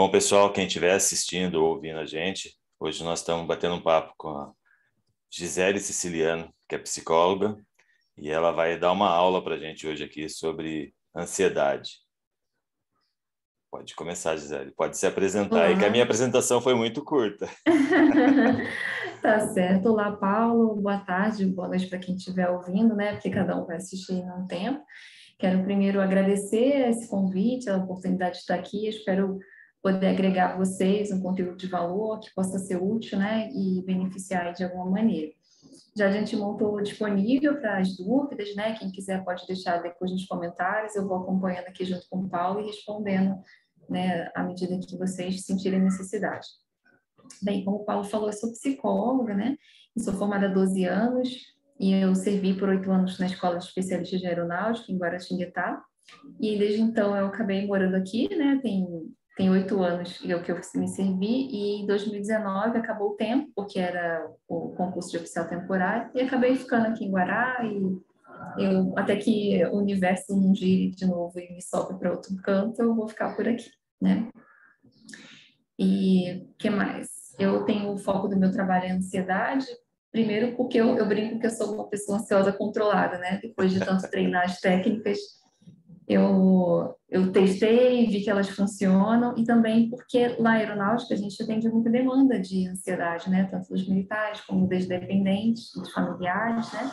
Bom, pessoal, quem estiver assistindo ou ouvindo a gente, hoje nós estamos batendo um papo com a Gisele Siciliano, que é psicóloga, e ela vai dar uma aula para a gente hoje aqui sobre ansiedade. Pode começar, Gisele. Pode se apresentar aí, que a minha Olá, apresentação foi muito curta. tá certo. Olá, Paulo. Boa tarde, boa noite para quem estiver ouvindo, né? Porque cada um vai assistir num tempo. Quero primeiro agradecer esse convite, a oportunidade de estar aqui. Espero poder agregar a vocês um conteúdo de valor que possa ser útil, né? E beneficiar de alguma maneira. Já de antemão estou disponível para as dúvidas, né? Quem quiser pode deixar depois nos comentários. Eu vou acompanhando aqui junto com o Paulo e respondendo, né? À medida que vocês sentirem necessidade. Bem, como o Paulo falou, eu sou psicóloga, né? Eu sou formada há 12 anos e eu servi por 8 anos na Escola de Especialistas de Aeronáutica, em Guaratinguetá. E desde então eu acabei morando aqui, né? Tem 8 anos que eu me servi e em 2019 acabou o tempo, porque era o concurso de oficial temporário, e acabei ficando aqui em Guará e eu, até que o universo não gire de novo e me sobe para outro canto, eu vou ficar por aqui, né? E o que mais? Eu tenho o foco do meu trabalho em ansiedade, primeiro porque eu brinco que eu sou uma pessoa ansiosa controlada, né? Depois de tanto treinar as técnicas, eu testei, vi que elas funcionam, e também porque na aeronáutica a gente atende muita demanda de ansiedade, né? Tanto dos militares como dos dependentes, dos familiares, né?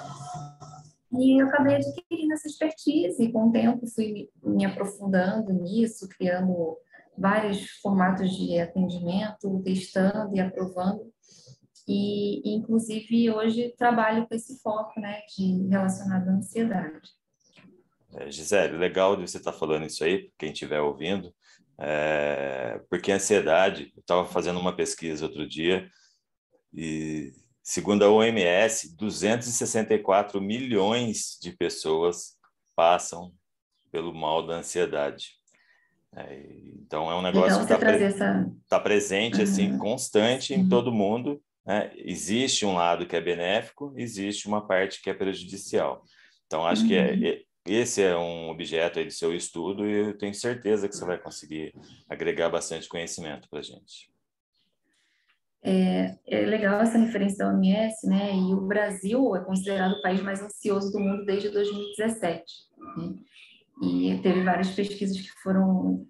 E eu acabei adquirindo essa expertise, e com o tempo fui me aprofundando nisso, criando vários formatos de atendimento, testando e aprovando. E inclusive, hoje trabalho com esse foco, né, de relacionado à ansiedade. Gisele, legal de você estar falando isso aí, quem estiver ouvindo, porque a ansiedade, eu estava fazendo uma pesquisa outro dia, e segundo a OMS, 264 milhões de pessoas passam pelo mal da ansiedade. Então, é um negócio Legal que você está trazer essa... tá presente, assim, Uhum, constante em sim. todo mundo, né? Existe um lado que é benéfico, existe uma parte que é prejudicial. Então, acho que Uhum. esse é um objeto aí do seu estudo e eu tenho certeza que você vai conseguir agregar bastante conhecimento para a gente. É legal essa referência da OMS, né? E o Brasil é considerado o país mais ansioso do mundo desde 2017, né? E teve várias pesquisas que foram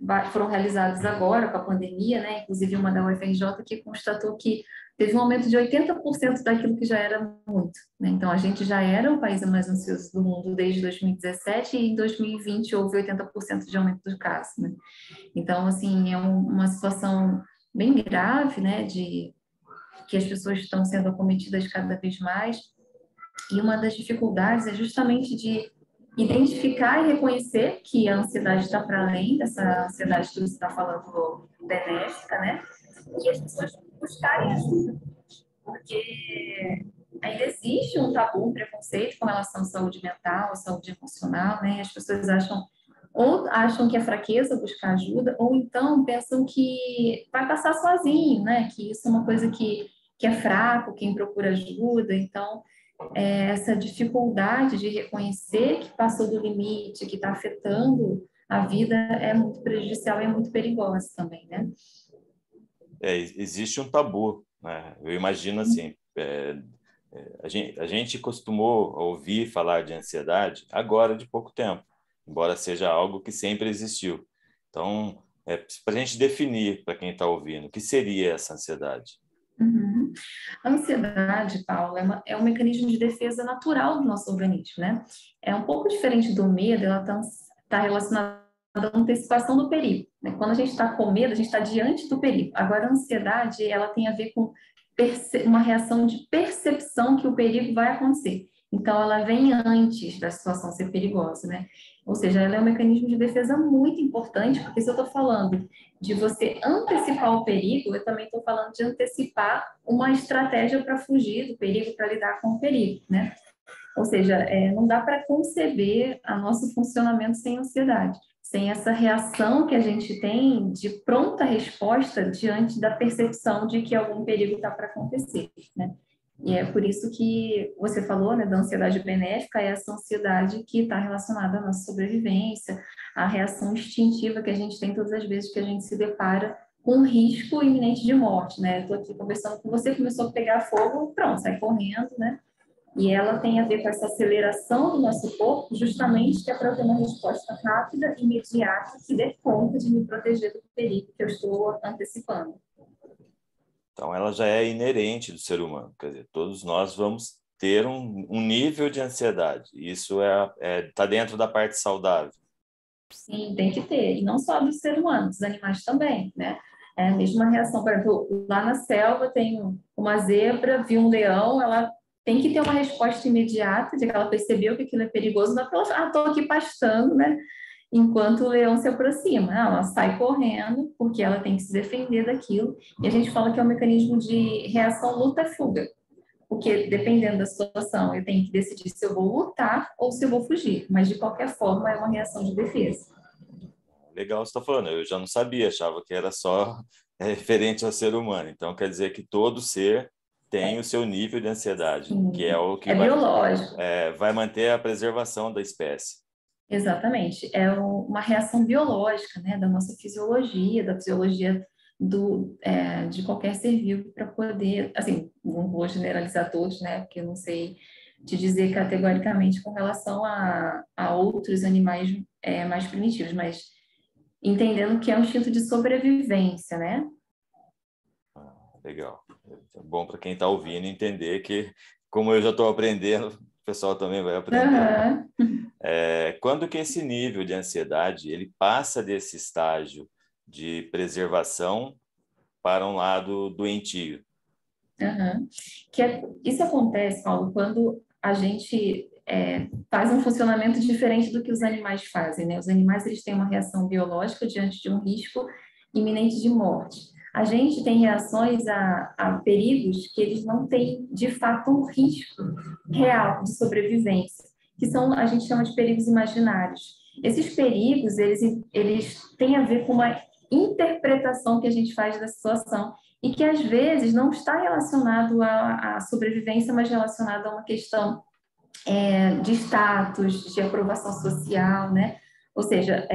realizadas agora com a pandemia, né? Inclusive uma da UFRJ que constatou que teve um aumento de 80% daquilo que já era muito, né? Então, a gente já era o país mais ansioso do mundo desde 2017 e em 2020 houve 80% de aumento do caso, né? Então, assim, é uma situação bem grave, né? De que as pessoas estão sendo acometidas cada vez mais. E uma das dificuldades é justamente de identificar e reconhecer que a ansiedade está para além dessa ansiedade que você está falando benéfica, né? E as pessoas buscarem ajuda, porque ainda existe um tabu, um preconceito com relação à saúde mental, à saúde emocional, né? E as pessoas acham que é fraqueza buscar ajuda, ou então pensam que vai passar sozinho, né? Que isso é uma coisa que é fraco, quem procura ajuda. Então, essa dificuldade de reconhecer que passou do limite, que está afetando a vida, é muito prejudicial e é muito perigosa também, né? Existe um tabu, né? Eu imagino assim, a gente costumou ouvir falar de ansiedade agora de pouco tempo, embora seja algo que sempre existiu. Então, para a gente definir para quem está ouvindo, o que seria essa ansiedade? Uhum. A ansiedade, Paulo, é um mecanismo de defesa natural do nosso organismo, né? É um pouco diferente do medo, ela tá relacionada à antecipação do perigo, né? Quando a gente está com medo, a gente está diante do perigo. Agora, a ansiedade, ela tem a ver com uma reação de percepção que o perigo vai acontecer. Então, ela vem antes da situação ser perigosa, né? Ou seja, ela é um mecanismo de defesa muito importante, porque se eu estou falando de você antecipar o perigo, eu também estou falando de antecipar uma estratégia para fugir do perigo, para lidar com o perigo, né? Ou seja, não dá para conceber o nosso funcionamento sem ansiedade, sem essa reação que a gente tem de pronta resposta diante da percepção de que algum perigo está para acontecer, né? E é por isso que você falou, né, da ansiedade benéfica, é essa ansiedade que está relacionada à nossa sobrevivência, à reação instintiva que a gente tem todas as vezes que a gente se depara com risco iminente de morte, né? Estou aqui conversando com você, começou a pegar fogo, pronto, sai correndo, né? E ela tem a ver com essa aceleração do nosso corpo, justamente que é para ter uma resposta rápida, imediata, que dê conta de me proteger do perigo que eu estou antecipando. Então, ela já é inerente do ser humano, quer dizer, todos nós vamos ter um nível de ansiedade. Isso tá dentro da parte saudável. Sim, tem que ter. E não só do ser humano, dos animais também, né? É a mesma reação. Por exemplo, lá na selva tem uma zebra, viu um leão, ela tem que ter uma resposta imediata, de que ela percebeu que aquilo é perigoso, não é porque ela, estou aqui pastando, né? Enquanto o leão se aproxima. Não, ela sai correndo, porque ela tem que se defender daquilo. E a gente fala que é um mecanismo de reação luta-fuga. Porque, dependendo da situação, eu tenho que decidir se eu vou lutar ou se eu vou fugir. Mas, de qualquer forma, é uma reação de defesa. Legal você está falando, eu já não sabia, achava que era só referente ao ser humano. Então, quer dizer que todo ser tem o seu nível de ansiedade, Sim. que é o que É biológico. vai manter a preservação da espécie. Exatamente. É uma reação biológica, né, da nossa fisiologia, da fisiologia de qualquer ser vivo para poder, assim, não vou generalizar todos, né, porque eu não sei te dizer categoricamente com relação a outros animais mais primitivos, mas entendendo que é um instinto de sobrevivência, né? Legal. É bom para quem está ouvindo entender que, como eu já estou aprendendo, o pessoal também vai aprender. Uhum. Quando que esse nível de ansiedade ele passa desse estágio de preservação para um lado doentio? Uhum. Isso acontece, Paulo, quando a gente faz um funcionamento diferente do que os animais fazem, né? Os animais eles têm uma reação biológica diante de um risco iminente de morte. A gente tem reações a perigos que eles não têm, de fato, um risco real de sobrevivência, que são, a gente chama de perigos imaginários. Esses perigos, eles têm a ver com uma interpretação que a gente faz da situação e que às vezes não está relacionado à sobrevivência, mas relacionado a uma questão de status, de aprovação social, né? Ou seja,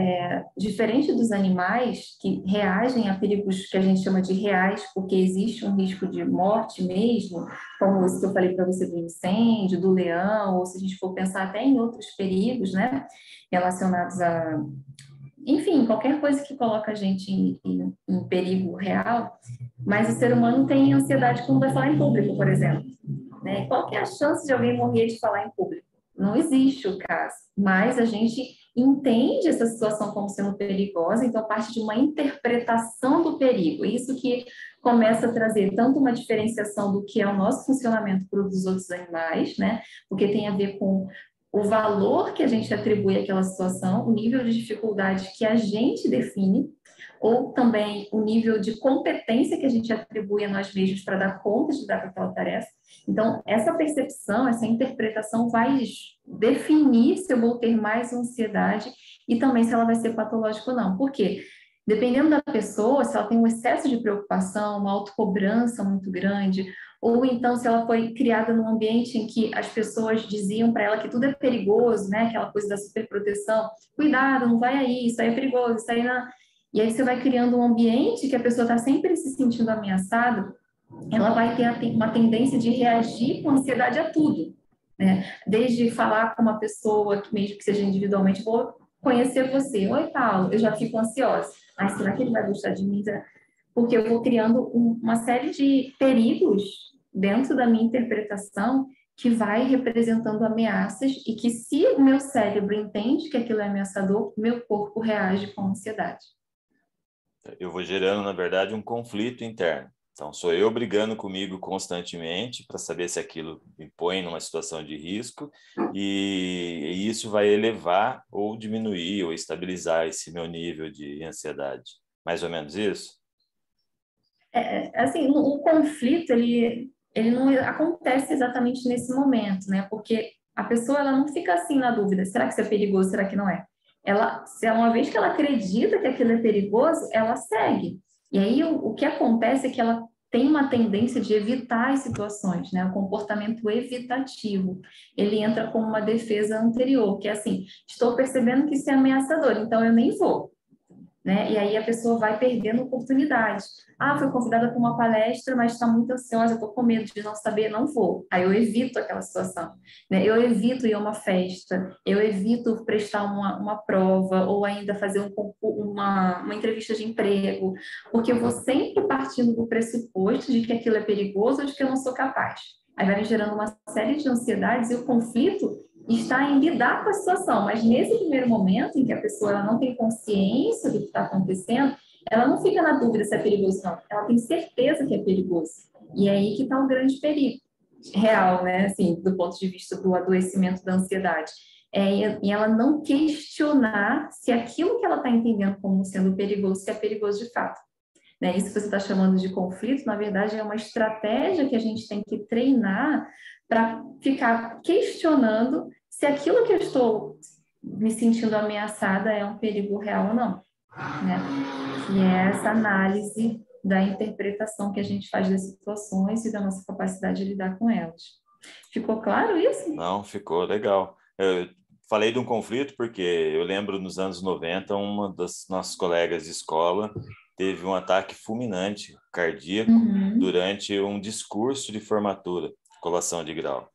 diferente dos animais que reagem a perigos que a gente chama de reais, porque existe um risco de morte mesmo, como esse que eu falei para você do incêndio, do leão, ou se a gente for pensar até em outros perigos, né? Relacionados enfim, qualquer coisa que coloca a gente em perigo real, mas o ser humano tem ansiedade quando vai falar em público, por exemplo. Né? Qual que é a chance de alguém morrer de falar em público? Não existe o caso, mas a gente entende essa situação como sendo perigosa, então parte de uma interpretação do perigo. Isso que começa a trazer tanto uma diferenciação do que é o nosso funcionamento para os outros animais, né? Porque tem a ver com o valor que a gente atribui àquela situação, o nível de dificuldade que a gente define, ou também o nível de competência que a gente atribui a nós mesmos para dar conta de dar aquela tarefa. Então, essa percepção, essa interpretação vai definir se eu vou ter mais ansiedade e também se ela vai ser patológica ou não. Por quê? Dependendo da pessoa, se ela tem um excesso de preocupação, uma autocobrança muito grande, ou então se ela foi criada num ambiente em que as pessoas diziam para ela que tudo é perigoso, né? Aquela coisa da superproteção, cuidado, não vai aí, isso aí é perigoso, isso aí não... E aí você vai criando um ambiente que a pessoa está sempre se sentindo ameaçada, ela vai ter uma tendência de reagir com ansiedade a tudo, né? Desde falar com uma pessoa, que mesmo que seja individualmente, vou conhecer você. Oi, Paulo, eu já fico ansiosa. Mas será que ele vai gostar de mim? Porque eu vou criando uma série de perigos dentro da minha interpretação que vai representando ameaças e que, se o meu cérebro entende que aquilo é ameaçador, meu corpo reage com ansiedade. Eu vou gerando, na verdade, um conflito interno. Então, sou eu brigando comigo constantemente para saber se aquilo me põe numa situação de risco e isso vai elevar ou diminuir ou estabilizar esse meu nível de ansiedade. Mais ou menos isso? Assim, o conflito, ele não acontece exatamente nesse momento, né? Porque a pessoa, ela não fica assim na dúvida, será que isso é perigoso, será que não é? Se uma vez que ela acredita que aquilo é perigoso, ela segue. E aí, o que acontece é que ela tem uma tendência de evitar as situações, né? O comportamento evitativo. Ele entra como uma defesa anterior, que é assim, estou percebendo que isso é ameaçador, então eu nem vou. né? E aí a pessoa vai perdendo oportunidades. Ah, foi convidada para uma palestra, mas está muito ansiosa, estou com medo de não saber, não vou. Aí eu evito aquela situação, né? Eu evito ir a uma festa, eu evito prestar uma prova ou ainda fazer uma entrevista de emprego, porque eu vou sempre partindo do pressuposto de que aquilo é perigoso ou de que eu não sou capaz. Aí vai me gerando uma série de ansiedades e o conflito está em lidar com a situação, mas nesse primeiro momento em que a pessoa ela não tem consciência do que está acontecendo, ela não fica na dúvida se é perigoso ou não, ela tem certeza que é perigoso. E é aí que está o grande perigo real, né? Assim, do ponto de vista do adoecimento da ansiedade. E ela não questionar se aquilo que ela está entendendo como sendo perigoso, se é perigoso de fato. Né? Isso que você está chamando de conflito, na verdade, é uma estratégia que a gente tem que treinar para ficar questionando se aquilo que eu estou me sentindo ameaçada é um perigo real ou não. Né? Que é essa análise da interpretação que a gente faz das situações e da nossa capacidade de lidar com elas. Ficou claro isso? Não, ficou legal. Eu falei de um conflito porque eu lembro nos anos 90, uma das nossas colegas de escola teve um ataque fulminante cardíaco durante um discurso de formatura, colação de grau.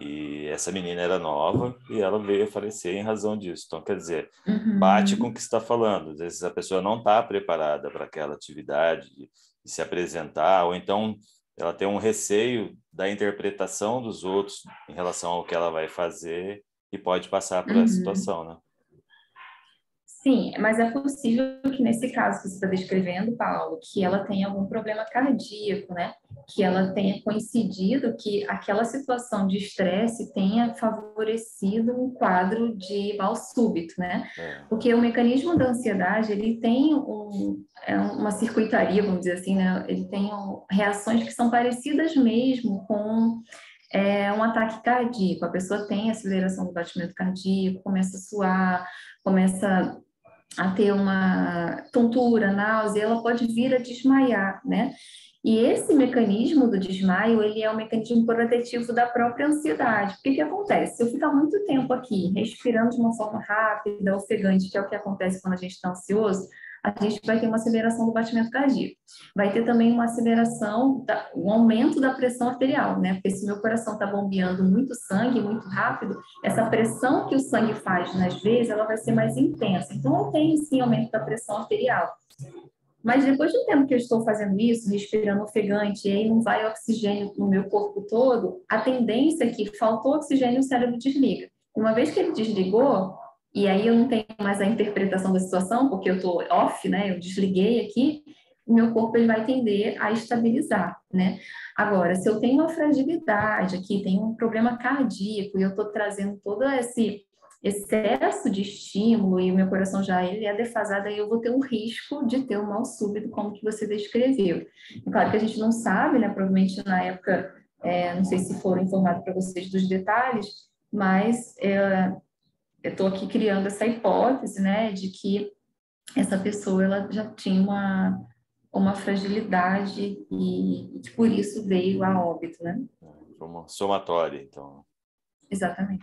E essa menina era nova e ela veio a falecer em razão disso. Então, quer dizer, bate com o que você está falando. Às vezes a pessoa não está preparada para aquela atividade de se apresentar, ou então ela tem um receio da interpretação dos outros em relação ao que ela vai fazer e pode passar por essa situação, né? Sim, mas é possível que nesse caso que você está descrevendo, Paulo, que ela tenha algum problema cardíaco, né? Que ela tenha coincidido que aquela situação de estresse tenha favorecido um quadro de mal súbito, né? Porque o mecanismo da ansiedade, ele tem uma circuitaria, vamos dizer assim, né? Ele tem reações que são parecidas mesmo com um ataque cardíaco. A pessoa tem aceleração do batimento cardíaco, começa a suar, começa a ter uma tontura, náusea, ela pode vir a desmaiar, né? E esse mecanismo do desmaio, ele é um mecanismo protetivo da própria ansiedade. O que acontece? Se eu ficar muito tempo aqui, respirando de uma forma rápida, ofegante, que é o que acontece quando a gente está ansioso, a gente vai ter uma aceleração do batimento cardíaco. Vai ter também uma aceleração, um aumento da pressão arterial, né? Porque se meu coração está bombeando muito sangue, muito rápido, essa pressão que o sangue faz nas veias, ela vai ser mais intensa. Então, eu tenho sim aumento da pressão arterial. Mas depois do tempo que eu estou fazendo isso, respirando ofegante, e aí não vai oxigênio no meu corpo todo, a tendência é que faltou oxigênio, o cérebro desliga. Uma vez que ele desligou, e aí eu não tenho mais a interpretação da situação, porque eu estou off, né? Eu desliguei aqui, o meu corpo ele vai tender a estabilizar, né? Agora, se eu tenho uma fragilidade aqui, tenho um problema cardíaco, e eu estou trazendo todo esse excesso de estímulo e o meu coração já ele é defasado, aí eu vou ter um risco de ter um mal súbito, como que você descreveu. É claro que a gente não sabe, né? Provavelmente na época, não sei se foram informados para vocês dos detalhes, mas eu estou aqui criando essa hipótese, né, de que essa pessoa ela já tinha uma fragilidade e que por isso veio a óbito, né? Uma somatória, então. Exatamente.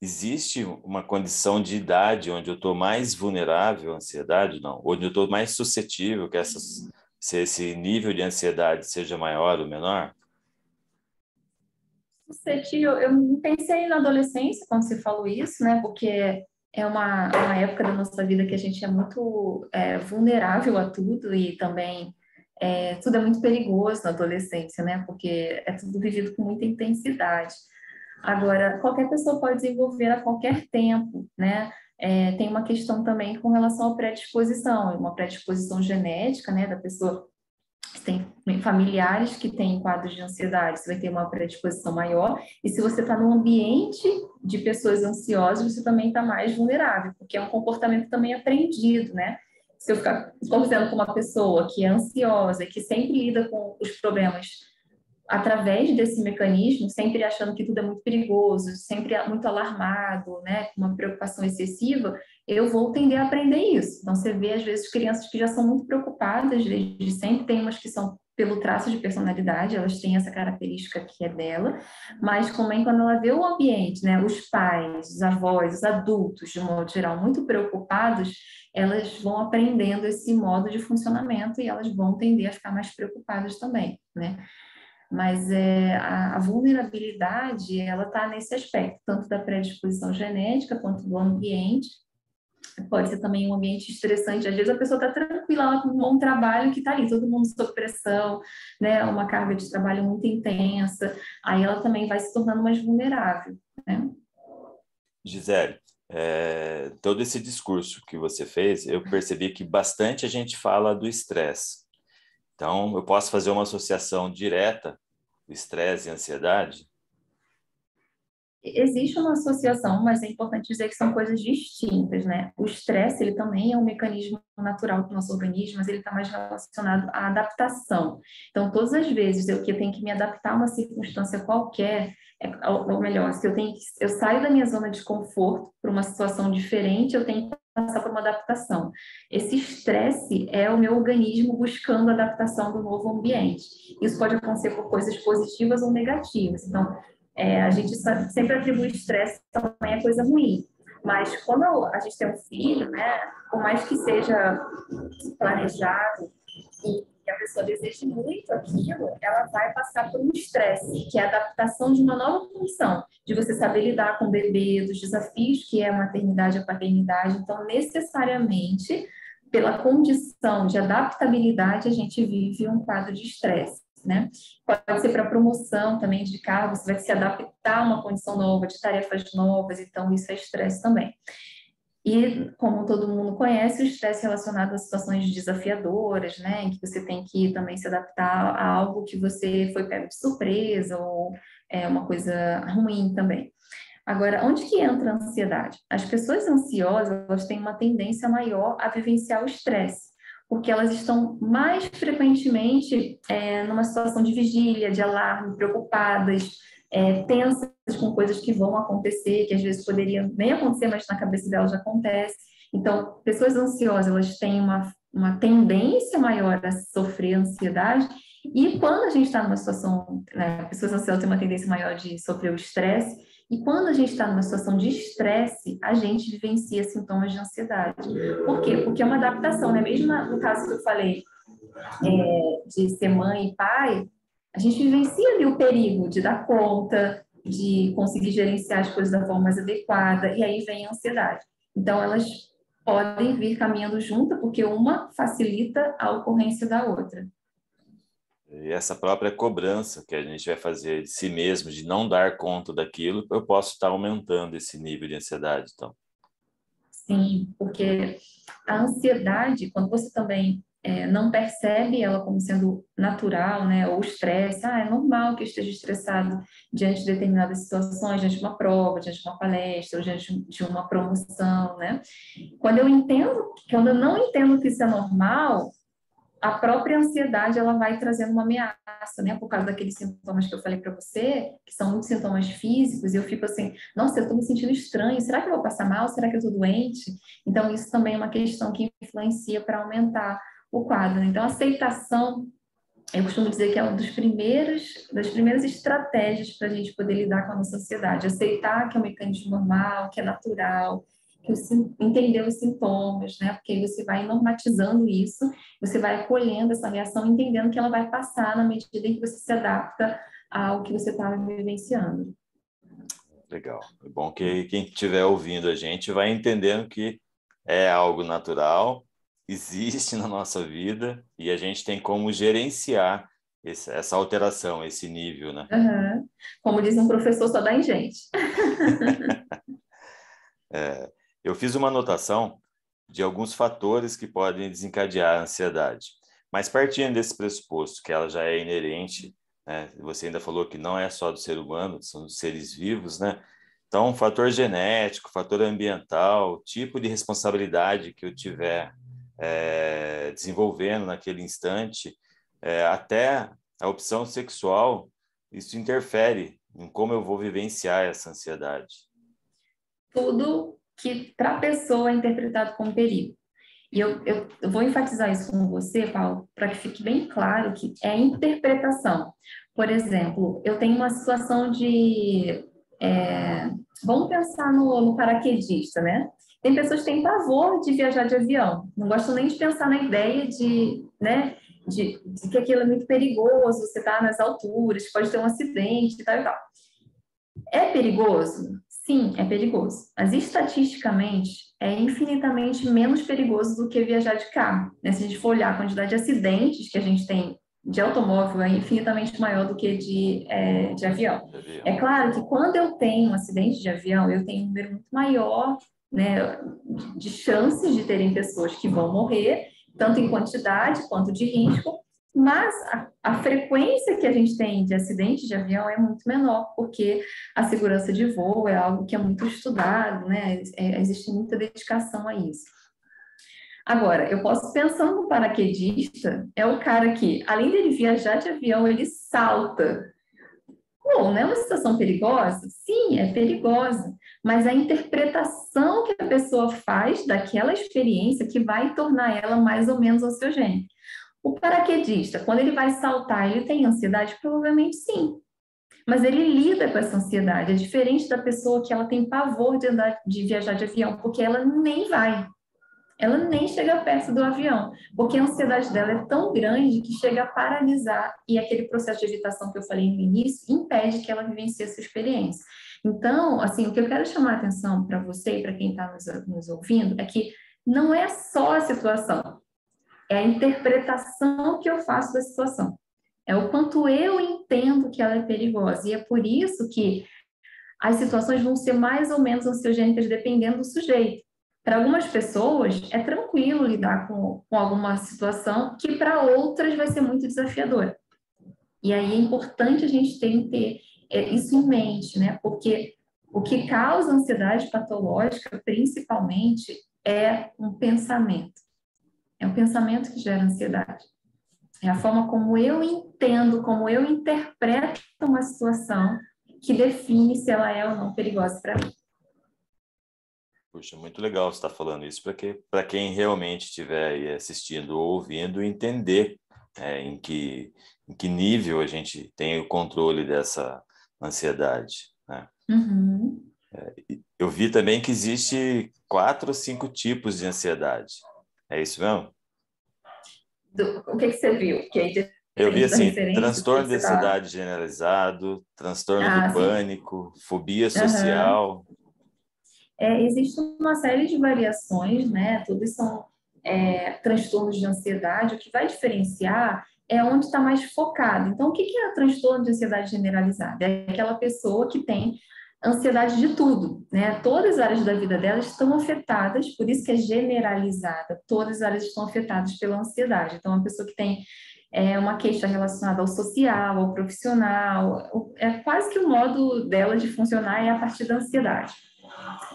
Existe uma condição de idade onde eu estou mais vulnerável à ansiedade, não? Onde eu estou mais suscetível que se esse nível de ansiedade seja maior ou menor? Suscetível, eu pensei na adolescência quando você falou isso, né? Porque é uma época da nossa vida que a gente é muito vulnerável a tudo e também tudo é muito perigoso na adolescência, né? Porque é tudo vivido com muita intensidade. Agora, qualquer pessoa pode desenvolver a qualquer tempo, né? Tem uma questão também com relação à predisposição, uma predisposição genética, né? Da pessoa, tem familiares que têm quadros de ansiedade, você vai ter uma predisposição maior, e se você está num ambiente de pessoas ansiosas, você também está mais vulnerável, porque é um comportamento também aprendido, né? Se eu ficar convivendo com uma pessoa que é ansiosa, que sempre lida com os problemas através desse mecanismo, sempre achando que tudo é muito perigoso, sempre muito alarmado, né, com uma preocupação excessiva, eu vou tender a aprender isso. Então, você vê, às vezes, crianças que já são muito preocupadas desde sempre, tem umas que são pelo traço de personalidade, elas têm essa característica que é dela, mas também quando ela vê o ambiente, né, os pais, os avós, os adultos, de modo geral, muito preocupados, elas vão aprendendo esse modo de funcionamento e elas vão tender a ficar mais preocupadas também, né? Mas a vulnerabilidade, ela está nesse aspecto, tanto da predisposição genética quanto do ambiente. Pode ser também um ambiente estressante. Às vezes a pessoa está tranquila, ela com um bom trabalho que está ali, todo mundo sob pressão, né? Uma carga de trabalho muito intensa. Aí ela também vai se tornando mais vulnerável, né? Gisele, todo esse discurso que você fez, eu percebi que bastante a gente fala do estresse. Então, eu posso fazer uma associação direta do estresse e ansiedade? Existe uma associação, mas é importante dizer que são coisas distintas, né? O estresse, ele também é um mecanismo natural do nosso organismo, mas ele está mais relacionado à adaptação. Então, todas as vezes que eu tenho que me adaptar a uma circunstância qualquer, ou melhor, se eu saio da minha zona de conforto para uma situação diferente, eu tenho que passar por uma adaptação. Esse estresse é o meu organismo buscando a adaptação do novo ambiente. Isso pode acontecer por coisas positivas ou negativas. Então, a gente sempre atribui estresse também a coisa ruim. Mas quando a gente tem um filho, né, por mais que seja planejado e a pessoa deseje muito aquilo, ela vai passar por um estresse, que é a adaptação de uma nova função, de você saber lidar com o bebê, dos desafios que é a maternidade e a paternidade. Então, necessariamente, pela condição de adaptabilidade, a gente vive um quadro de estresse. Né? Pode ser para promoção também de cargo, você vai se adaptar a uma condição nova, de tarefas novas, então isso é estresse também. E, como todo mundo conhece, o estresse relacionado a situações desafiadoras, né, em que você tem que também se adaptar a algo que você foi pego de surpresa ou é uma coisa ruim também. Agora, onde que entra a ansiedade? As pessoas ansiosas, elas têm uma tendência maior a vivenciar o estresse, porque elas estão mais frequentemente numa situação de vigília, de alarme, preocupadas, tensas com coisas que vão acontecer, que às vezes poderiam nem acontecer, mas na cabeça delas já acontece. Então, pessoas ansiosas, elas têm uma tendência maior a sofrer ansiedade, e quando a gente está numa situação, né, pessoas ansiosas têm uma tendência maior de sofrer o estresse, e quando a gente está numa situação de estresse, a gente vivencia sintomas de ansiedade. Por quê? Porque é uma adaptação, né? Mesmo no caso que eu falei de ser mãe e pai, a gente vivencia ali o perigo de dar conta, de conseguir gerenciar as coisas da forma mais adequada, e aí vem a ansiedade. Então, elas podem vir caminhando juntas, porque uma facilita a ocorrência da outra. E essa própria cobrança que a gente vai fazer de si mesmo, de não dar conta daquilo, eu posso estar aumentando esse nível de ansiedade, então. Sim, porque a ansiedade, quando você também não percebe ela como sendo natural, né, ou estresse, é normal que eu esteja estressado diante de determinadas situações, diante de uma prova, diante de uma palestra, ou diante de uma promoção, né? Quando eu não entendo que isso é normal, a própria ansiedade ela vai trazendo uma ameaça, né? Por causa daqueles sintomas que eu falei para você, que são muitos sintomas físicos, e eu fico assim, nossa, eu estou me sentindo estranho, será que eu vou passar mal? Será que eu estou doente? Então, isso também é uma questão que influencia para aumentar o quadro, né? Então, a aceitação, eu costumo dizer que é uma das primeiras estratégias para a gente poder lidar com a nossa ansiedade. Aceitar que é um mecanismo normal, que é natural, entender os sintomas, né? Porque aí você vai normatizando isso, você vai acolhendo essa reação, entendendo que ela vai passar na medida em que você se adapta ao que você está vivenciando. Legal. É bom que quem estiver ouvindo a gente vai entendendo que é algo natural, existe na nossa vida e a gente tem como gerenciar essa alteração, esse nível, né? Uhum. Como diz um professor, só dá em gente. Eu fiz uma anotação de alguns fatores que podem desencadear a ansiedade, mas partindo desse pressuposto que ela já é inerente, né? Você ainda falou que não é só do ser humano, são dos seres vivos, né? Então, fator genético, fator ambiental, tipo de responsabilidade que eu tiver desenvolvendo naquele instante, até a opção sexual, isso interfere em como eu vou vivenciar essa ansiedade. Tudo que para a pessoa é interpretado como perigo. E eu vou enfatizar isso com você, Paulo, para que fique bem claro que é interpretação. Por exemplo, eu tenho uma situação de... vamos pensar no paraquedista, né? Tem pessoas que têm pavor de viajar de avião, não gostam nem de pensar na ideia de, né, de que aquilo é muito perigoso, você está nas alturas, pode ter um acidente e tal e tal. É perigoso? Sim, é perigoso. Mas estatisticamente é infinitamente menos perigoso do que viajar de carro, né? Se a gente for olhar a quantidade de acidentes que a gente tem de automóvel é infinitamente maior do que de avião. É claro que quando eu tenho um acidente de avião, eu tenho um número muito maior, né, de chances de terem pessoas que vão morrer, tanto em quantidade quanto de risco, mas a frequência que a gente tem de acidentes de avião é muito menor, porque a segurança de voo é algo que é muito estudado, né? Existe muita dedicação a isso. Agora, eu posso pensar no paraquedista, é o cara que, além dele viajar de avião, ele salta. Bom, não é uma situação perigosa? Sim, é perigosa, mas a interpretação que a pessoa faz daquela experiência que vai tornar ela mais ou menos ansiogênica. O paraquedista, quando ele vai saltar, ele tem ansiedade? Provavelmente sim. Mas ele lida com essa ansiedade. É diferente da pessoa que ela tem pavor de viajar de avião, porque ela nem vai. Ela nem chega perto do avião, porque a ansiedade dela é tão grande que chega a paralisar e aquele processo de evitação que eu falei no início impede que ela vivencie essa experiência. Então, assim, o que eu quero chamar a atenção para você e para quem está nos ouvindo é que não é só a situação, é a interpretação que eu faço da situação. É o quanto eu entendo que ela é perigosa. E é por isso que as situações vão ser mais ou menos ansiogênicas dependendo do sujeito. Para algumas pessoas, é tranquilo lidar com alguma situação que para outras vai ser muito desafiadora. E aí é importante a gente ter isso em mente, né? Porque o que causa ansiedade patológica, principalmente, é um pensamento. É um pensamento que gera ansiedade. É a forma como eu entendo, como eu interpreto uma situação que define se ela é ou não perigosa para mim. Puxa, muito legal você estar falando isso para quem realmente estiver aí assistindo ou ouvindo entender em que nível a gente tem o controle dessa ansiedade, né? Uhum. Eu vi também que existe 4 ou 5 tipos de ansiedade. É isso mesmo? O que você viu? Que aí Eu vi depende da assim, referência, do transtorno de você está... ansiedade generalizado, transtorno do Ah, sim. pânico, fobia Uhum. social. Existe uma série de variações, né? Todos são transtornos de ansiedade. O que vai diferenciar é onde está mais focado. Então, o que é transtorno de ansiedade generalizada? É aquela pessoa que tem ansiedade de tudo, né? Todas as áreas da vida dela estão afetadas, por isso que é generalizada. Todas as áreas estão afetadas pela ansiedade. Então, uma pessoa que tem uma queixa relacionada ao social, ao profissional, é quase que o modo dela de funcionar é a partir da ansiedade.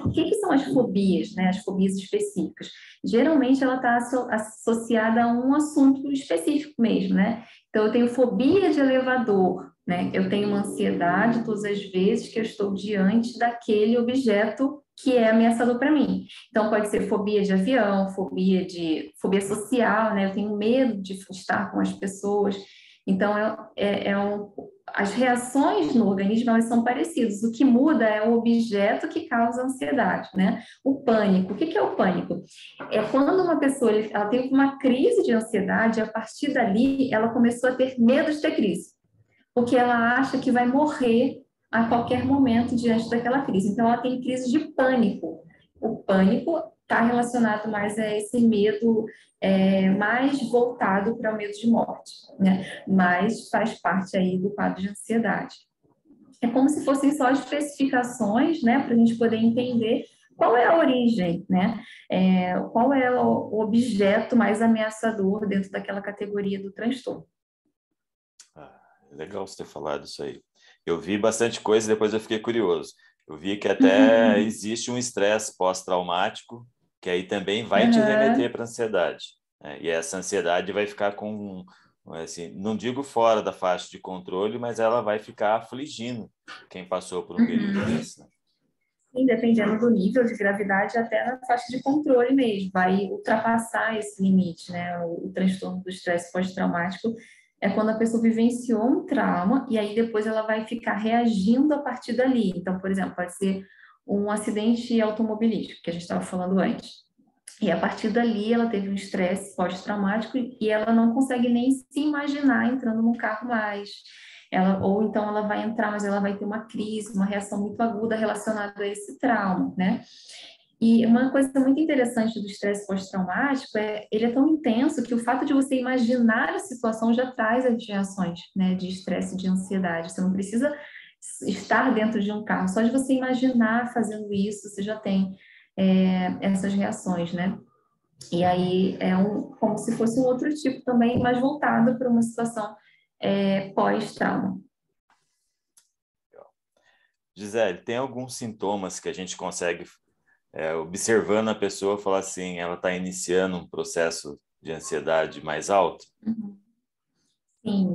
O que são as fobias, né? As fobias específicas? Geralmente ela está associada a um assunto específico mesmo, né? Então eu tenho fobia de elevador, né? Eu tenho uma ansiedade todas as vezes que eu estou diante daquele objeto que é ameaçador para mim. Então pode ser fobia de avião, fobia social, né? Eu tenho medo de estar com as pessoas. Então as reações no organismo elas são parecidas. O que muda é o objeto que causa ansiedade, né? O pânico. O que é o pânico? É quando uma pessoa ela teve uma crise de ansiedade, e a partir dali ela começou a ter medo de ter crise, porque ela acha que vai morrer a qualquer momento diante daquela crise. Então ela tem crise de pânico. O pânico está relacionado mais a esse medo mais voltado para o medo de morte, né? Mas faz parte aí do quadro de ansiedade. É como se fossem só especificações, né, para a gente poder entender qual é a origem, né? Qual é o objeto mais ameaçador dentro daquela categoria do transtorno. É legal você ter falado isso aí. Eu vi bastante coisa, depois eu fiquei curioso. Eu vi que até existe um estresse pós-traumático, que aí também vai te remeter para a ansiedade, né? E essa ansiedade vai ficar com, assim, não digo fora da faixa de controle, mas ela vai ficar afligindo quem passou por um período desse, né? E dependendo do nível de gravidade, até na faixa de controle mesmo, vai ultrapassar esse limite, né? O transtorno do estresse pós-traumático é quando a pessoa vivenciou um trauma e aí depois ela vai ficar reagindo a partir dali. Então, por exemplo, pode ser um acidente automobilístico, que a gente estava falando antes. E a partir dali ela teve um estresse pós-traumático e ela não consegue nem se imaginar entrando num carro mais. Ou então ela vai entrar, mas ela vai ter uma crise, uma reação muito aguda relacionada a esse trauma, né? E uma coisa muito interessante do estresse pós-traumático ele é tão intenso que o fato de você imaginar a situação já traz as reações, né, de estresse, de ansiedade. Você não precisa estar dentro de um carro, só de você imaginar fazendo isso, você já tem essas reações, né? E aí como se fosse um outro tipo também, mas voltado para uma situação pós-trauma. Gisele, tem alguns sintomas que a gente consegue, observando a pessoa, falar assim, ela está iniciando um processo de ansiedade mais alto? Uhum. Sim,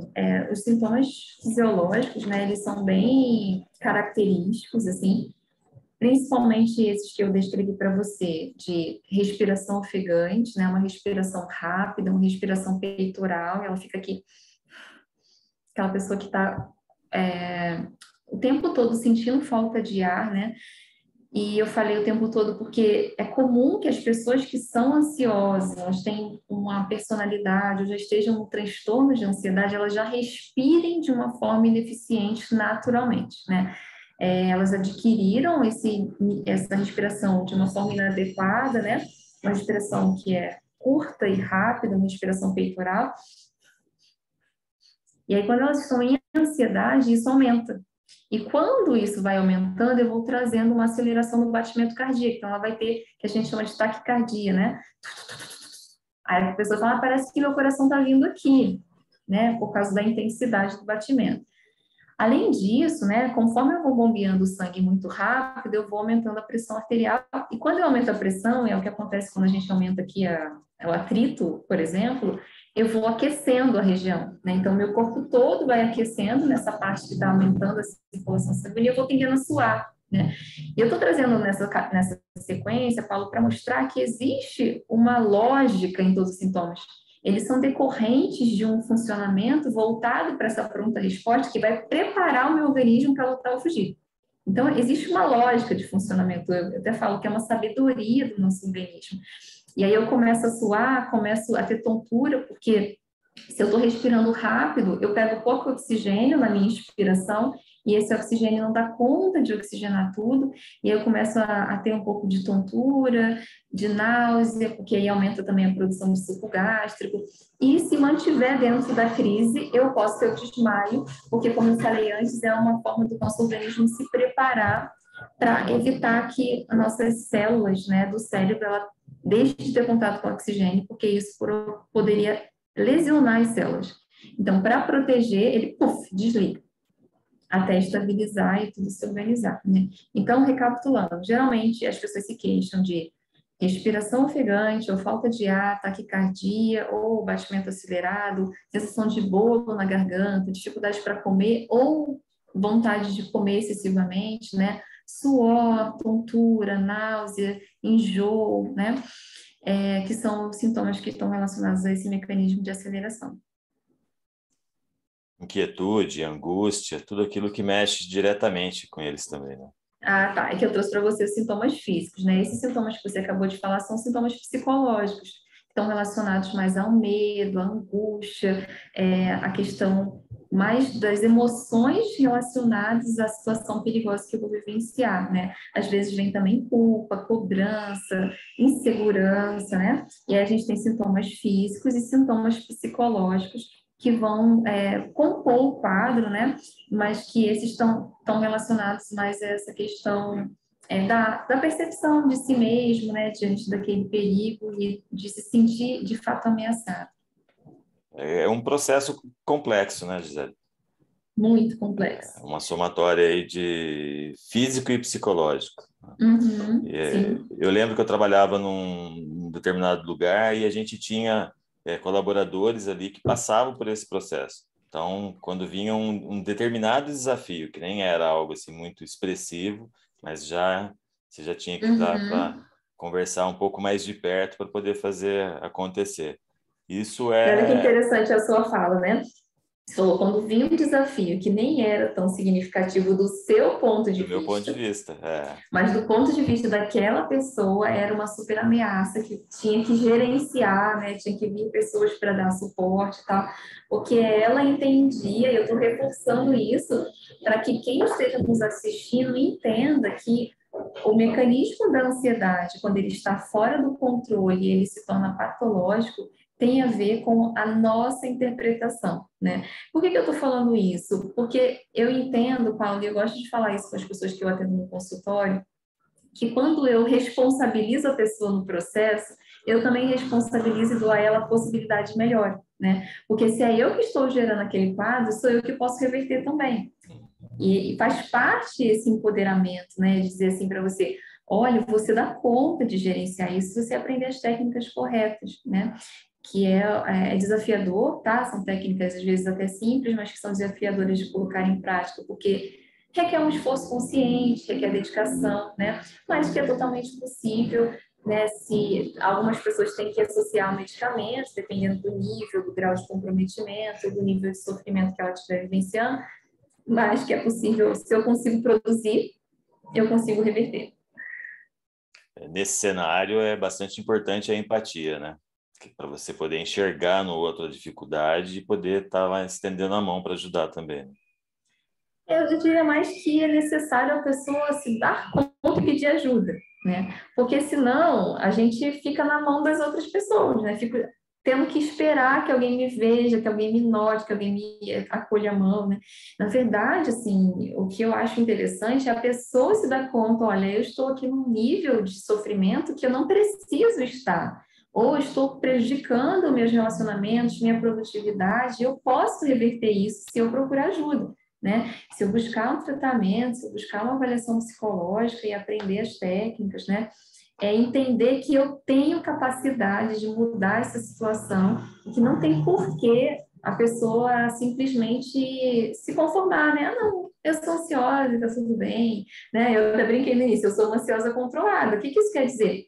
os sintomas fisiológicos, né, eles são bem característicos, assim, principalmente esses que eu descrevi para você, de respiração ofegante, né, uma respiração rápida, uma respiração peitoral, ela fica aqui, aquela pessoa que está o tempo todo sentindo falta de ar, né, e eu falei o tempo todo porque é comum que as pessoas que são ansiosas, elas têm uma personalidade, ou já estejam no transtorno de ansiedade, elas já respirem de uma forma ineficiente naturalmente, né? Elas adquiriram essa respiração de uma forma inadequada, né? Uma respiração que é curta e rápida, uma respiração peitoral. E aí, quando elas estão em ansiedade, isso aumenta. E quando isso vai aumentando, eu vou trazendo uma aceleração no batimento cardíaco. Então, ela vai ter, que a gente chama de taquicardia, né? Aí a pessoa fala, parece que meu coração está vindo aqui, né? Por causa da intensidade do batimento. Além disso, né, conforme eu vou bombeando o sangue muito rápido, eu vou aumentando a pressão arterial. E quando eu aumento a pressão, é o que acontece quando a gente aumenta aqui o atrito, por exemplo, eu vou aquecendo a região, né? Então, meu corpo todo vai aquecendo nessa parte que está aumentando a circulação sanguínea e eu vou tendendo a suar, né? E eu estou trazendo nessa sequência, Paulo, para mostrar que existe uma lógica em todos os sintomas. Eles são decorrentes de um funcionamento voltado para essa pronta resposta que vai preparar o meu organismo para lutar ou fugir. Então, existe uma lógica de funcionamento, eu até falo que é uma sabedoria do nosso organismo. E aí eu começo a suar, começo a ter tontura, porque se eu estou respirando rápido, eu pego pouco oxigênio na minha inspiração e esse oxigênio não dá conta de oxigenar tudo, e aí eu começo a ter um pouco de tontura, de náusea, porque aí aumenta também a produção de suco gástrico. E se mantiver dentro da crise, eu posso ter o desmaio, porque, como eu falei antes, é uma forma do nosso organismo se preparar para evitar que as nossas células, né, do cérebro, ela deixe de ter contato com o oxigênio, porque isso poderia lesionar as células. Então, para proteger, ele desliga, até estabilizar e tudo se organizar, né? Então, recapitulando, geralmente as pessoas se queixam de respiração ofegante, ou falta de ar, taquicardia, ou batimento acelerado, sensação de bolo na garganta, dificuldade para comer, ou vontade de comer excessivamente, né? Suor, tontura, náusea, enjoo, né? Que são os sintomas que estão relacionados a esse mecanismo de aceleração. Inquietude, angústia, tudo aquilo que mexe diretamente com eles também, né? Ah, tá. É que eu trouxe para você os sintomas físicos, né? Esses sintomas que você acabou de falar são sintomas psicológicos, que estão relacionados mais ao medo, à angústia, a questão mais das emoções relacionadas à situação perigosa que eu vou vivenciar, né? Às vezes vem também culpa, cobrança, insegurança, né? E aí a gente tem sintomas físicos e sintomas psicológicos que vão compor o quadro, né? Mas que esses estão relacionados mais a essa questão da percepção de si mesmo, né? Diante daquele perigo e de se sentir de fato ameaçado. É um processo complexo, né, Gisele? Muito complexo. Uma somatória aí de físico e psicológico. Uhum, sim. Eu lembro que eu trabalhava num determinado lugar e a gente tinha colaboradores ali que passavam por esse processo. Então, quando vinha um determinado desafio, que nem era algo assim muito expressivo, mas já Você já tinha que estar para Uhum. conversar um pouco mais de perto para poder fazer acontecer. Isso E olha que é interessante a sua fala, né? Você falou, quando vinha um desafio que nem era tão significativo do seu ponto de do meu ponto de vista, vista. mas do ponto de vista daquela pessoa era uma super ameaça que tinha que gerenciar, né? Tinha que vir pessoas para dar suporte e tal, porque ela entendia, e eu estou reforçando isso para que quem esteja nos assistindo entenda que o mecanismo da ansiedade, quando ele está fora do controle e ele se torna patológico, tem a ver com a nossa interpretação, né? Por que eu estou falando isso? Porque eu entendo, Paulo, e eu gosto de falar isso com as pessoas que eu atendo no consultório, que quando eu responsabilizo a pessoa no processo, eu também responsabilizo e dou a ela a possibilidade melhor, né? Porque se é eu que estou gerando aquele quadro, sou eu que posso reverter também. E faz parte esse empoderamento, né? De dizer assim para você, olha, você dá conta de gerenciar isso se você aprender as técnicas corretas, né? Que é desafiador, tá? São técnicas às vezes até simples, mas que são desafiadoras de colocar em prática, porque requer um esforço consciente, requer dedicação, né? Mas que é totalmente possível, né? Se algumas pessoas têm que associar medicamentos, dependendo do nível, do grau de comprometimento, do nível de sofrimento que ela estiver vivenciando, mas que é possível, se eu consigo produzir, eu consigo reverter. nesse cenário é bastante importante a empatia, né? Para você poder enxergar no outro a dificuldade e poder estar lá estendendo a mão para ajudar também, né? Eu diria mais que é necessário a pessoa se dar conta e pedir ajuda, né? Porque senão a gente fica na mão das outras pessoas, né? Fico tendo que esperar que alguém me veja, que alguém me note, que alguém me acolha a mão, né? Na verdade, assim, o que eu acho interessante é a pessoa se dar conta, olha, eu estou aqui num nível de sofrimento que eu não preciso estar. Ou estou prejudicando meus relacionamentos, minha produtividade, eu posso reverter isso se eu procurar ajuda, né? Se eu buscar um tratamento, se eu buscar uma avaliação psicológica e aprender as técnicas, né? É entender que eu tenho capacidade de mudar essa situação e que não tem porquê a pessoa simplesmente se conformar, né? Ah, não, eu sou ansiosa, tá tudo bem, né? Eu até brinquei no início, eu sou uma ansiosa controlada. O que que isso quer dizer?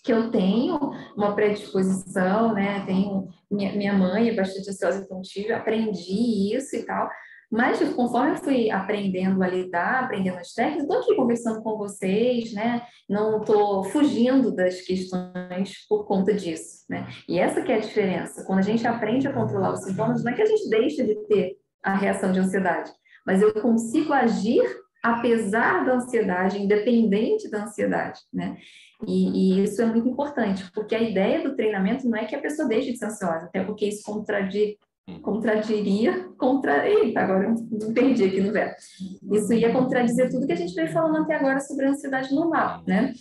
Que eu tenho uma predisposição, né? Tenho minha mãe é bastante ansiosa, então tive, aprendi isso e tal. Mas conforme eu fui aprendendo a lidar, aprendendo as técnicas, estou aqui conversando com vocês, né? Não estou fugindo das questões por conta disso, né? E essa que é a diferença. Quando a gente aprende a controlar os sintomas, não é que a gente deixa de ter a reação de ansiedade, mas eu consigo agir apesar da ansiedade, independente da ansiedade, né? E isso é muito importante, porque a ideia do treinamento não é que a pessoa deixe de ser ansiosa, até porque isso contradiria contra. Eita, agora eu me perdi aqui no verbo. Isso ia contradizer tudo que a gente veio falando até agora sobre a ansiedade normal, né?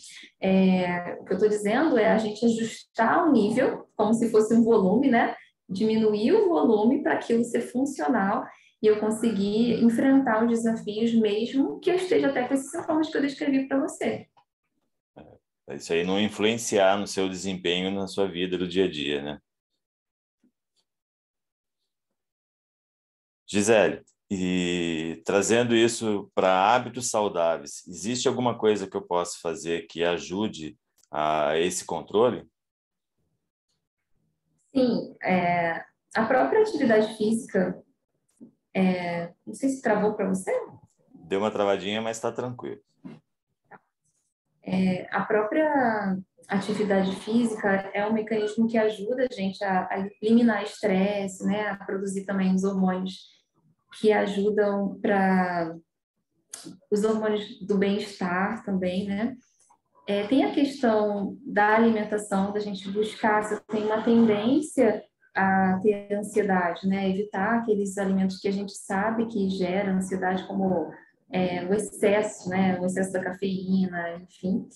O que eu estou dizendo é a gente ajustar o nível, como se fosse um volume, né? Diminuir o volume para aquilo ser funcional e eu conseguir enfrentar os desafios, mesmo que eu esteja até com esses sintomas que eu descrevi para você. Isso aí não influenciar no seu desempenho na sua vida do dia a dia, né? Gisele, e trazendo isso para hábitos saudáveis, existe alguma coisa que eu possa fazer que ajude a esse controle? Sim, a própria atividade física, não sei se travou para você, Deu uma travadinha, mas está tranquilo. a própria atividade física é um mecanismo que ajuda a gente a eliminar estresse, né, a produzir também os hormônios que ajudam para os hormônios do bem-estar também, né? Tem a questão da alimentação, da gente buscar, se tem uma tendência a ter ansiedade, né? Evitar aqueles alimentos que a gente sabe que geram ansiedade, como o excesso, né? O excesso da cafeína, enfim.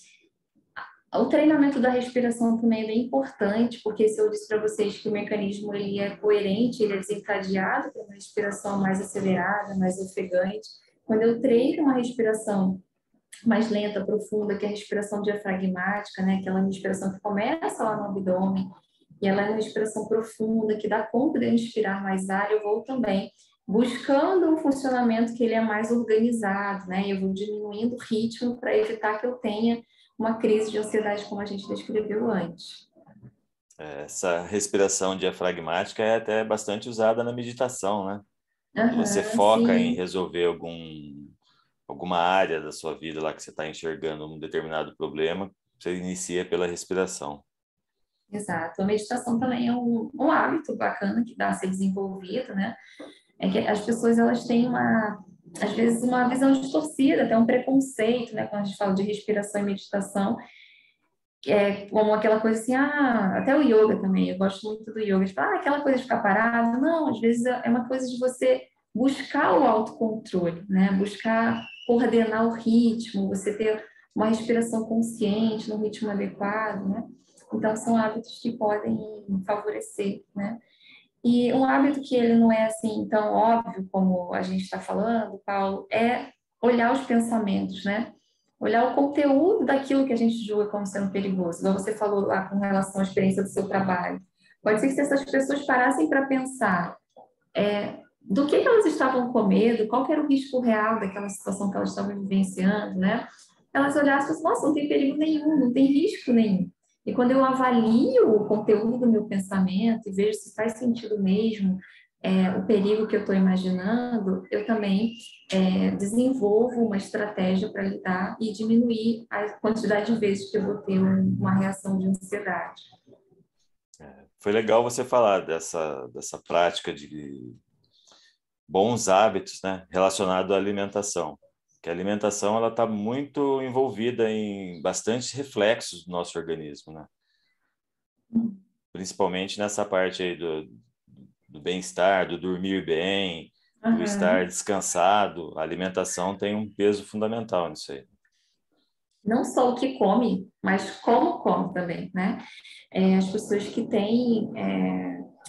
O treinamento da respiração também é bem importante, porque se eu disse para vocês que o mecanismo ele é coerente, ele é desencadeado por uma respiração mais acelerada, mais ofegante. Quando eu treino uma respiração mais lenta, profunda, que é a respiração diafragmática, né? Aquela respiração que começa lá no abdômen, e ela é uma respiração profunda, que dá conta de eu inspirar mais ar, eu vou também buscando um funcionamento que ele é mais organizado, né? Eu vou diminuindo o ritmo para evitar que eu tenha uma crise de ansiedade como a gente descreveu antes. Essa respiração diafragmática é até bastante usada na meditação, né? Quando você Aham, foca em sim, resolver alguma área da sua vida lá que você está enxergando um determinado problema, você inicia pela respiração. exato. A meditação também é um hábito bacana que dá a ser desenvolvido, né? É que as pessoas elas têm às vezes uma visão distorcida, até um preconceito, né? Quando a gente fala de respiração e meditação, como aquela coisa assim, até o yoga também, eu gosto muito do yoga, tipo, aquela coisa de ficar parado. Não, às vezes é uma coisa de você buscar o autocontrole, né? Buscar coordenar o ritmo, você ter uma respiração consciente, no ritmo adequado, né? Então, são hábitos que podem favorecer, né? E um hábito que ele não é assim tão óbvio como a gente está falando, Paulo, é olhar os pensamentos, né? Olhar o conteúdo daquilo que a gente julga como sendo perigoso. Igual você falou lá com relação à experiência do seu trabalho. Pode ser que se essas pessoas parassem para pensar do que elas estavam com medo, qual que era o risco real daquela situação que elas estavam vivenciando, né? Elas olhassem e falassem, nossa, não tem perigo nenhum, não tem risco nenhum. E quando eu avalio o conteúdo do meu pensamento e vejo se faz sentido mesmo o perigo que eu estou imaginando, eu também desenvolvo uma estratégia para lidar e diminuir a quantidade de vezes que eu vou ter uma reação de ansiedade. Foi legal você falar dessa prática de bons hábitos, né, relacionado à alimentação. Que a alimentação ela está muito envolvida em bastantes reflexos do nosso organismo, né? Principalmente nessa parte aí do bem-estar, do dormir bem, do estar Uhum. descansado. A alimentação tem um peso fundamental nisso aí. Não só o que come, mas como come também, né? As pessoas que têm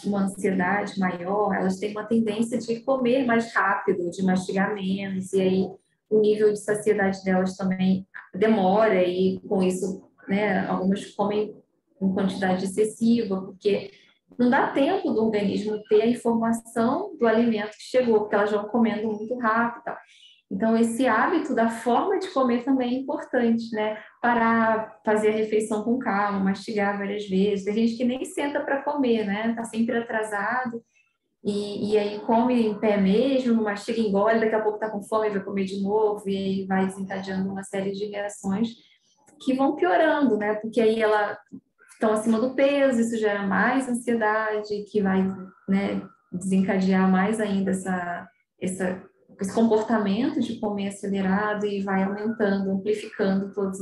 uma ansiedade maior, elas têm uma tendência de comer mais rápido, de mastigar menos, e aí o nível de saciedade delas também demora, e com isso, né, algumas comem em quantidade excessiva, porque não dá tempo do organismo ter a informação do alimento que chegou, porque elas vão comendo muito rápido. Então, esse hábito da forma de comer também é importante, né? Parar, fazer a refeição com calma, mastigar várias vezes. Tem gente que nem senta para comer, né? Tá sempre atrasado e aí come em pé mesmo, não mastiga, engole, daqui a pouco tá com fome, vai comer de novo e aí vai desencadeando uma série de reações que vão piorando, né? Porque aí ela estão acima do peso, isso gera mais ansiedade, que vai, né, desencadear mais ainda essa esse comportamento de comer acelerado e vai aumentando, amplificando todas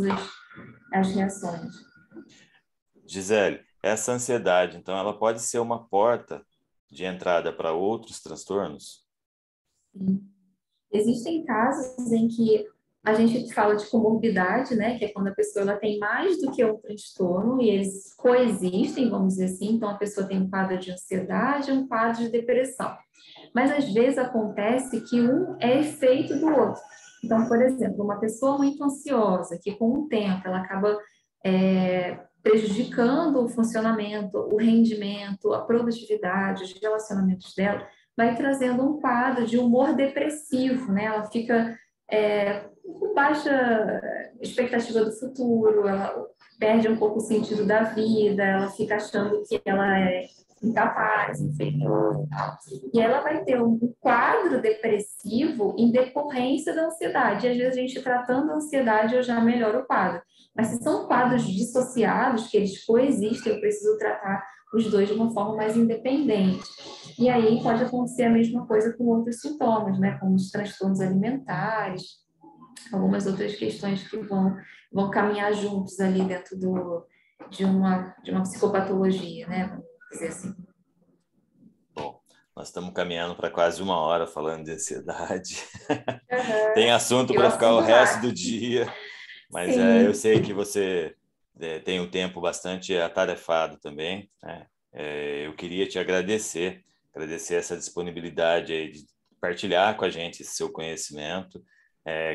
as reações. Gisele, essa ansiedade, então, ela pode ser uma porta de entrada para outros transtornos? Existem casos em que a gente fala de comorbidade, né, que é quando a pessoa ela tem mais do que um transtorno e eles coexistem, vamos dizer assim. Então, a pessoa tem um quadro de ansiedade e um quadro de depressão. Mas, às vezes, acontece que um é efeito do outro. Então, por exemplo, uma pessoa muito ansiosa, que com o tempo ela acaba prejudicando o funcionamento, o rendimento, a produtividade, os relacionamentos dela, vai trazendo um quadro de humor depressivo, né? Ela fica com baixa expectativa do futuro, ela perde um pouco o sentido da vida, ela fica achando que ela é incapaz, inferior. E ela vai ter um quadro depressivo em decorrência da ansiedade. E às vezes a gente tratando a ansiedade eu já melhoro o quadro. Mas se são quadros dissociados, que eles coexistem, eu preciso tratar os dois de uma forma mais independente. E aí pode acontecer a mesma coisa com outros sintomas, né? Como os transtornos alimentares, algumas outras questões que vão caminhar juntos ali dentro de uma psicopatologia, né? Vamos dizer assim. Bom, nós estamos caminhando para quase uma hora falando de ansiedade. Tem Uhum. assunto E o para ficar o assunto resto do vai. dia, mas eu Sim. sei que você tem um tempo bastante atarefado também, né? Eu queria te agradecer essa disponibilidade aí de partilhar com a gente esse seu conhecimento,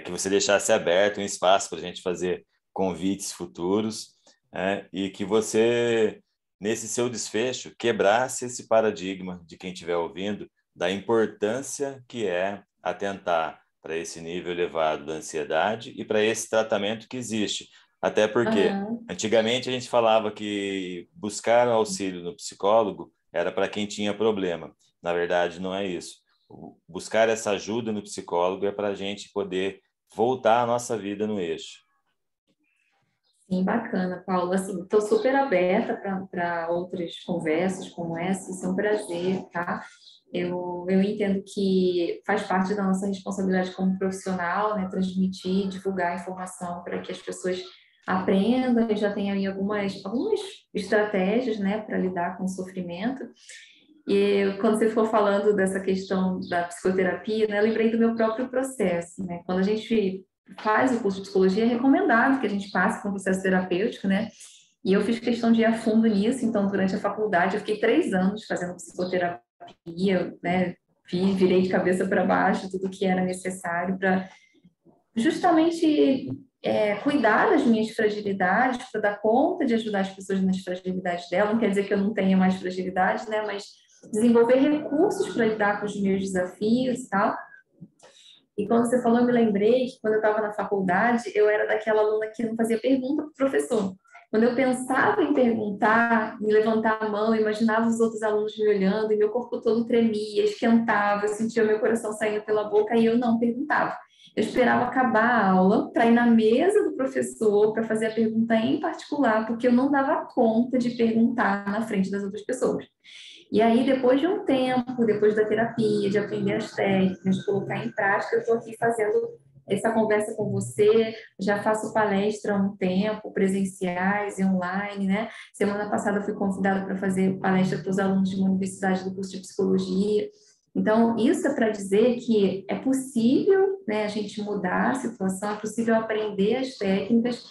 que você deixasse aberto um espaço para a gente fazer convites futuros, né? E que você, nesse seu desfecho, quebrasse esse paradigma de quem estiver ouvindo da importância que é atentar para esse nível elevado da ansiedade e para esse tratamento que existe. Até porque, Aham. antigamente, a gente falava que buscar auxílio no psicólogo era para quem tinha problema. Na verdade, não é isso. Buscar essa ajuda no psicólogo é para a gente poder voltar a nossa vida no eixo. Sim, bacana, Paulo. Assim, estou super aberta para outras conversas como essa, isso é um prazer, tá? Eu entendo que faz parte da nossa responsabilidade como profissional, né, transmitir, divulgar a informação para que as pessoas aprendam e já tenham aí algumas estratégias, né, para lidar com o sofrimento. E quando você for falando dessa questão da psicoterapia, né, eu lembrei do meu próprio processo, né? Quando a gente faz o curso de psicologia, é recomendado que a gente passe por um processo terapêutico, né? E eu fiz questão de ir a fundo nisso, então, durante a faculdade, eu fiquei 3 anos fazendo psicoterapia, né? Virei de cabeça para baixo tudo que era necessário para justamente cuidar das minhas fragilidades, para dar conta de ajudar as pessoas nas fragilidades delas. Não quer dizer que eu não tenha mais fragilidades, né? Mas desenvolver recursos para lidar com os meus desafios e tal. E quando você falou, eu me lembrei que quando eu estava na faculdade, eu era daquela aluna que não fazia pergunta para o professor. Quando eu pensava em perguntar, me levantar a mão, imaginava os outros alunos me olhando e meu corpo todo tremia, esquentava, eu sentia o meu coração saindo pela boca e eu não perguntava. Eu esperava acabar a aula para ir na mesa do professor para fazer a pergunta em particular, porque eu não dava conta de perguntar na frente das outras pessoas. E aí, depois de um tempo, depois da terapia, de aprender as técnicas, de colocar em prática, eu estou aqui fazendo essa conversa com você. Já faço palestra há um tempo, presenciais e online, né? Semana passada eu fui convidada para fazer palestra para os alunos de uma universidade do curso de psicologia. Então, isso é para dizer que é possível, né, a gente mudar a situação, é possível aprender as técnicas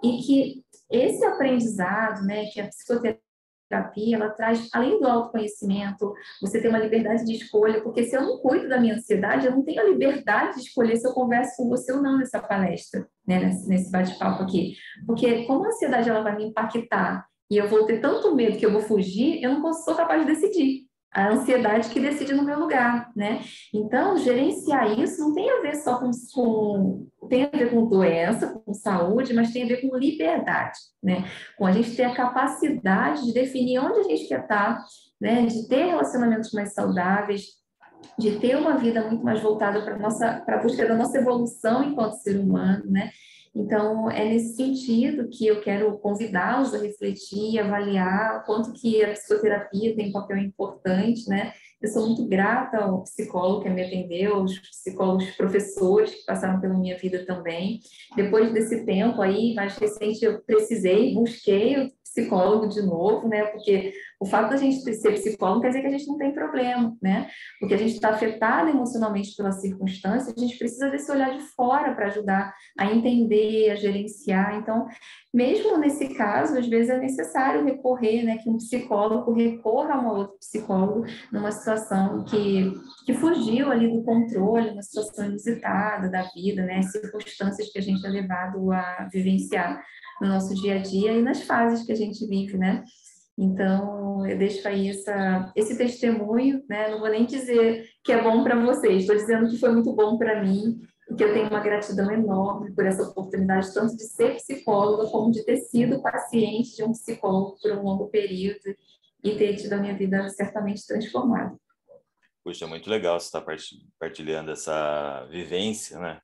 e que esse aprendizado, né, que a psicoterapia ela traz, além do autoconhecimento, você tem uma liberdade de escolha, porque se eu não cuido da minha ansiedade, eu não tenho a liberdade de escolher se eu converso com você ou não nessa palestra, né, nesse bate-papo aqui. Porque como a ansiedade ela vai me impactar e eu vou ter tanto medo que eu vou fugir, eu não sou capaz de decidir. A ansiedade que decide no meu lugar, né? Então, gerenciar isso não tem a ver só tem a ver com doença, com saúde, mas tem a ver com liberdade, né? Com a gente ter a capacidade de definir onde a gente quer estar, né? De ter relacionamentos mais saudáveis, de ter uma vida muito mais voltada para a busca da nossa evolução enquanto ser humano, né? Então, é nesse sentido que eu quero convidá-los a refletir, avaliar o quanto que a psicoterapia tem um papel importante, né? Eu sou muito grata ao psicólogo que me atendeu, aos psicólogos professores que passaram pela minha vida também. Depois desse tempo aí, mais recente, eu busquei o psicólogo de novo, né? Porque o fato da gente ser psicólogo não quer dizer que a gente não tem problema, né? Porque a gente está afetado emocionalmente pela circunstância, a gente precisa desse olhar de fora para ajudar a entender, a gerenciar. Então, mesmo nesse caso, às vezes é necessário recorrer, né, que um psicólogo recorra a um outro psicólogo numa situação que fugiu ali do controle, uma situação inusitada da vida, né, circunstâncias que a gente é levado a vivenciar no nosso dia a dia e nas fases que a gente vive, né? Então, eu deixo aí esse testemunho, né? Não vou nem dizer que é bom para vocês, estou dizendo que foi muito bom para mim e que eu tenho uma gratidão enorme por essa oportunidade, tanto de ser psicóloga, como de ter sido paciente de um psicólogo por um longo período e ter tido a minha vida certamente transformada. Puxa, muito legal você estar partilhando essa vivência, né?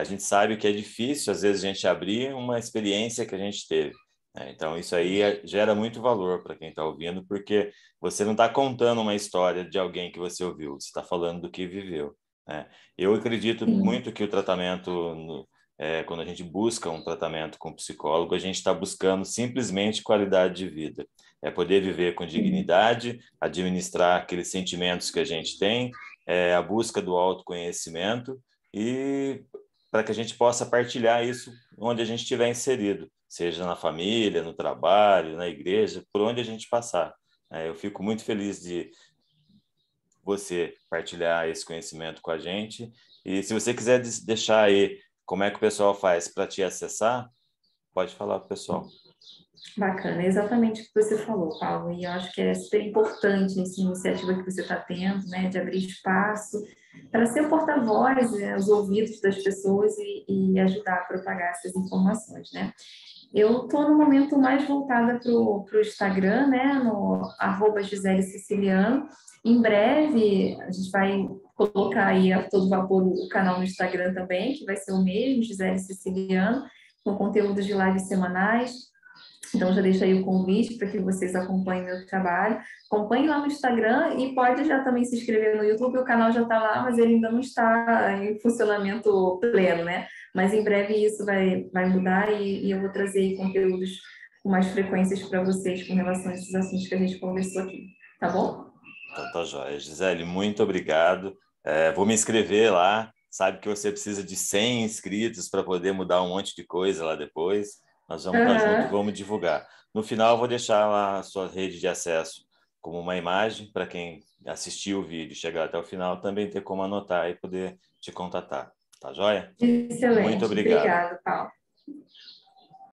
A gente sabe que é difícil, às vezes, a gente abrir uma experiência que a gente teve, né? Então, isso aí gera muito valor para quem está ouvindo, porque você não está contando uma história de alguém que você ouviu, você está falando do que viveu, né? Eu acredito Sim, muito que o tratamento, quando a gente busca um tratamento com psicólogo, a gente está buscando simplesmente qualidade de vida. É poder viver com sim. dignidade, administrar aqueles sentimentos que a gente tem, a busca do autoconhecimento e para que a gente possa partilhar isso onde a gente estiver inserido, seja na família, no trabalho, na igreja, por onde a gente passar. Eu fico muito feliz de você partilhar esse conhecimento com a gente. E se você quiser deixar aí como é que o pessoal faz para te acessar. pode falar para o pessoal. Bacana, é exatamente o que você falou, Paulo, e eu acho que é super importante essa iniciativa que você está tendo, né, de abrir espaço para ser o porta-voz, né, os ouvidos das pessoas e ajudar a propagar essas informações, né. Eu estou no momento mais voltada para o Instagram, né, no @Gisele Siciliano. Em breve, a gente vai colocar aí a todo vapor o canal no Instagram também, que vai ser o mesmo, Gisele Siciliano, com conteúdos de lives semanais. Então, já deixo aí o convite para que vocês acompanhem meu trabalho. Acompanhe lá no Instagram e pode já também se inscrever no YouTube. O canal já está lá, mas ele ainda não está em funcionamento pleno, né? Mas em breve isso vai mudar e eu vou trazer aí conteúdos com mais frequências para vocês com relação a esses assuntos que a gente conversou aqui. Tá bom? Então, tá joia. Gisele, muito obrigado. Vou me inscrever lá. Sabe que você precisa de 100 inscritos para poder mudar um monte de coisa lá depois. Nós vamos estar juntos e Uhum. vamos divulgar. No final, eu vou deixar lá a sua rede de acesso como uma imagem para quem assistir o vídeo e chegar até o final também ter como anotar e poder te contatar. Tá joia? Muito Excelente. obrigado. Obrigada, Paulo.